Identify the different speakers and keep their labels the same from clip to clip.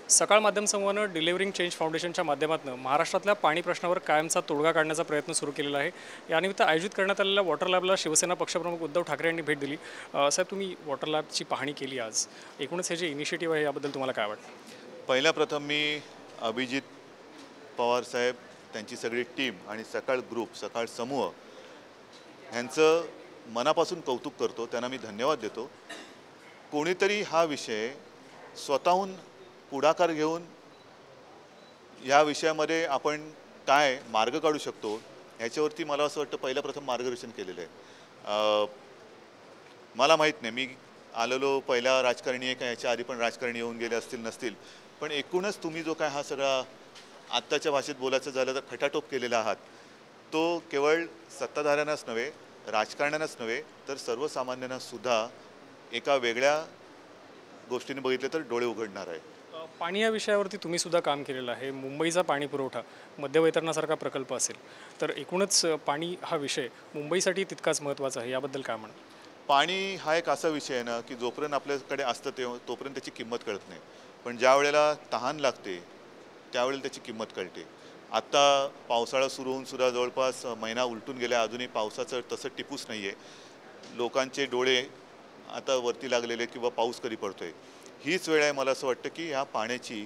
Speaker 1: सकाळ माध्यम समूहानं डिलिव्हरिंग चेंज फाउंडेशनच्या माध्यमातून महाराष्ट्रातल्या पाणी प्रश्नावर कायमचा तोडगा काढण्याचा प्रयत्न सुरू केलेला आहे। यानिमित्त आयोजित करण्यात आलेल्या वॉटर लॅबला शिवसेना पक्षप्रमुख उद्धव ठाकरे यांनी भेट दिली। साहेब, तुम्ही वॉटर लॅबची पाहणी केली आज, एकूणच हे जे इनिशिएटिव्ह आहे याबद्दल तुम्हाला काय वाटतं?
Speaker 2: पहिल्या प्रथम मी अभिजित पवार साहेब, त्यांची सगळी टीम आणि सकाळ ग्रुप, सकाळ समूह यांचं मनापासून कौतुक करतो, त्यांना मी धन्यवाद देतो। कोणीतरी हा विषय स्वतःहून पुढाकार घेऊन या विषयामध्ये आपण काय मार्ग काढू शकतो ह्याच्यावरती मला असं वाटतं पहिल्या प्रथम मार्गदर्शन केलेलं आहे। मला माहीत नाही मी आलेलो पहिला राजकारणी आहे का, याच्या आधी पण राजकारणी येऊन गेले असतील नसतील, पण एकूणच तुम्ही जो काय हा सगळा आत्ताच्या भाषेत बोलायचं झालं तर खटाटोप केलेला आहात, तो केवळ सत्ताधाऱ्यांनाच नव्हे, राजकारण्यांनाच नव्हे, तर सर्वसामान्यांना सुद्धा एका वेगळ्या गोष्टीने बघितले तर डोळे उघडणार आहे।
Speaker 1: पाणी या विषयावरती तुम्ही सुद्धा काम केलेलं आहे। मुंबईचा पाणी पुरवठा मध्यवितरणासारखा प्रकल्प असेल तर एकूणच पाणी हा विषय मुंबईसाठी तितकाच महत्त्वाचा आहे, याबद्दल काय म्हणा?
Speaker 2: पाणी हा एक असा विषय आहे ना की जोपर्यंत आपल्याकडे असतं तोपर्यंत त्याची किंमत कळत नाही, पण ज्या वेळेला तहान लागते त्यावेळेला त्याची किंमत कळते। आत्ता पावसाळा सुरू होऊन सुद्धा जवळपास महिना उलटून गेला, अजूनही पावसाचं तसं टिपूस नाही आहे। लोकांचे डोळे आता वरती लागलेले किंवा पाऊस कधी पडतोय, हीच वेळ आहे मला असं वाटतं की ह्या पाण्याची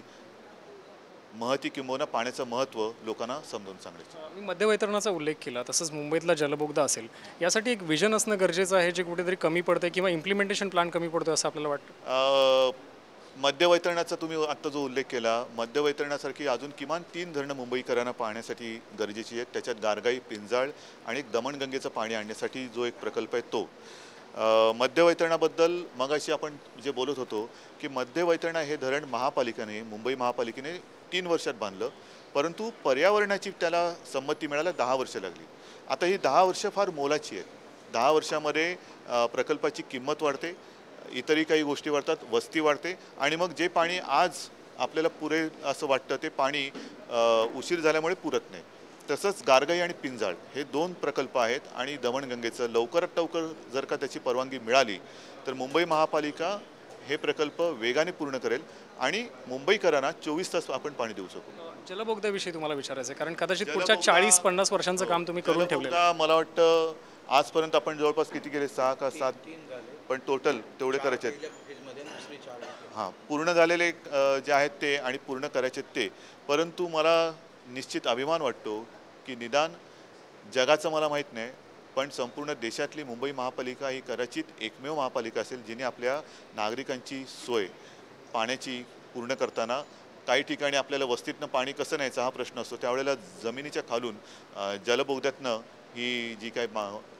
Speaker 2: महती किंबहुना पाण्याचं महत्त्व लोकांना समजून सांगायचं।
Speaker 1: मी मध्यवितरणाचा उल्लेख केला, तसंच मुंबईतला जलबोगदा असेल, यासाठी एक विजन असणं गरजेचं आहे, जे कुठेतरी कमी पडतंय किंवा इम्प्लिमेंटेशन प्लॅन कमी पडतोय असं आपल्याला वाटतं?
Speaker 2: मध्यवैतरणाचा तुम्ही आत्ता जो उल्लेख केला, मध्यवैतरणासारखी अजून किमान 3 धरणं मुंबईकरांना पाहण्यासाठी गरजेची आहेत। त्याच्यात गारगाई, पिंजाळ आणि एक दमणगंगेचं पाणी आणण्यासाठी जो एक प्रकल्प आहे तो। मध्यवैतरणाबद्दल मगाशी आपण जे बोलत होतो की मध्यवैतरणा हे धरण महापालिकेने, मुंबई महापालिकेने 3 वर्षात बांधलं, परंतु पर्यावरणाची त्याला संमती मिळायला 10 वर्ष लागली। आता ही 10 वर्ष फार मोलाची आहेत। 10 वर्षामध्ये प्रकल्पाची किंमत वाढते, इतरही काही गोष्टी वाढतात, वस्ती वाढते आणि मग जे पाणी आज आपल्याला पुरे असं वाटतं ते पाणी उशीर झाल्यामुळे पुरत नाही। तसंच गारगाई आणि पिंजाळ हे 2 प्रकल्प आहेत आणि दमणगंगेचं लवकरात लवकर जर का त्याची परवानगी मिळाली तर मुंबई महापालिका हे प्रकल्प वेगाने पूर्ण करेल आणि मुंबईकरांना 24 तास आपण पाणी देऊ शकू।
Speaker 1: जलबोगद्याविषयी तुम्हाला विचारायचं आहे, कारण कदाचित पुढच्या 40-50 वर्षांचं काम तुम्ही करून ठेवलं।
Speaker 2: मला वाटतं आजपर्यंत आपण जवळपास किती केले, 6 का 7, पण टोटल तेवढे करायचे आहेत। हां, पूर्ण झालेले जे आहेत ते आणि पूर्ण करायचे ते, परंतु मला निश्चित अभिमान वाटतो की निदान जगाचं मला माहीत नाही, पण संपूर्ण देशातली मुंबई महापालिका ही कदाचित एकमेव महापालिका असेल जिने आपल्या नागरिकांची सोय पाण्याची पूर्ण करताना, काही ठिकाणी आपल्याला वस्तीतनं पाणी कसं न्यायचं हा प्रश्न असतो, त्यावेळेला जमिनीच्या खालून जलबोगद्यातनं ही जी काही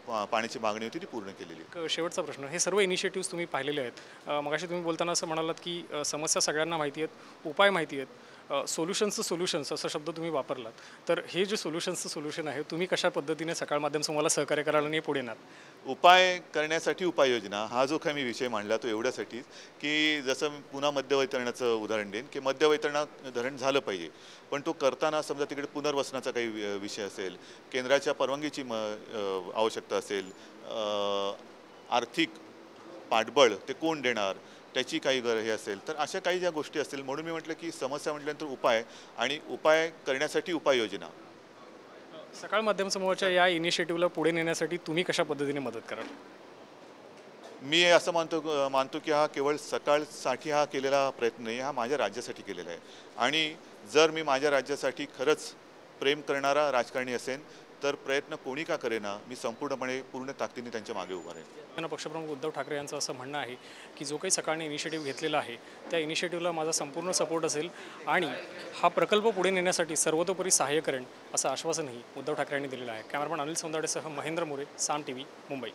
Speaker 2: पाण्याची मागणी होती ती पूर्ण केलेली।
Speaker 1: शेवटचा प्रश्न, हे सर्व इनिशिएटिव्स तुम्ही पाहिलेले आहेत, मगाशी तुम्ही बोलताना असं म्हणालात की समस्या सगळ्यांना माहिती आहेत, उपाय माहिती आहेत, सोल्युशन्स असा शब्द तुम्ही वापरलात, तर हे जे सोल्युशन आहे, तुम्ही कशा पद्धतीने सकाळ माध्यम समूहाला सहकार्य करायला नाही पुढे येणार?
Speaker 2: उपाय करण्यासाठी उपाययोजना हा जो काही मी विषय मांडला तो एवढ्यासाठीच की जसं मी पुन्हा मध्यवैतरणाचं उदाहरण देईन की मध्यवैतरणात धरण झालं पाहिजे, पण तो करताना समजा तिकडे पुनर्वसनाचा काही विषय असेल, केंद्राच्या परवानगीची आवश्यकता असेल, आर्थिक पाठबळ ते कोण देणार त्याची काही हे असेल, तर अशा काही ज्या गोष्टी असतील, म्हणून मी म्हटलं की समस्या म्हटल्यानंतर उपाय आणि उपाय करण्यासाठी उपाययोजना।
Speaker 1: सकाळ माध्यम समूहाच्या या इनिशिएटिव्हला पुढे नेण्यासाठी तुम्ही कशा पद्धतीने मदत कराल?
Speaker 2: मी असं मानतो की हा केवळ सकाळसाठी हा केलेला प्रयत्न नाही, हा माझ्या राज्यासाठी केलेला आहे आणि जर मी माझ्या राज्यासाठी खरंच प्रेम करणारा राजकारणी असेल तर प्रयत्न कोणी का करेना, मी संपूर्णपणे पूर्ण ताकदीने त्यांच्या मागे उभा राहीन।
Speaker 1: पक्षप्रमुख उद्धव ठाकरे यांचं असं म्हणणं आहे की जो काही सकाळने इनिशिएटिव्ह घेतलेला आहे त्या इनिशिएटिव्हला माझा संपूर्ण सपोर्ट असेल आणि हा प्रकल्प पुढे नेण्यासाठी सर्वतोपरी सहाय्य करेन, असं आश्वासनही उद्धव ठाकरे यांनी दिलेलं आहे। कॅमेरामन अनिल सौंदाडेसह महेंद्र मोरे, साम टीव्ही, मुंबई।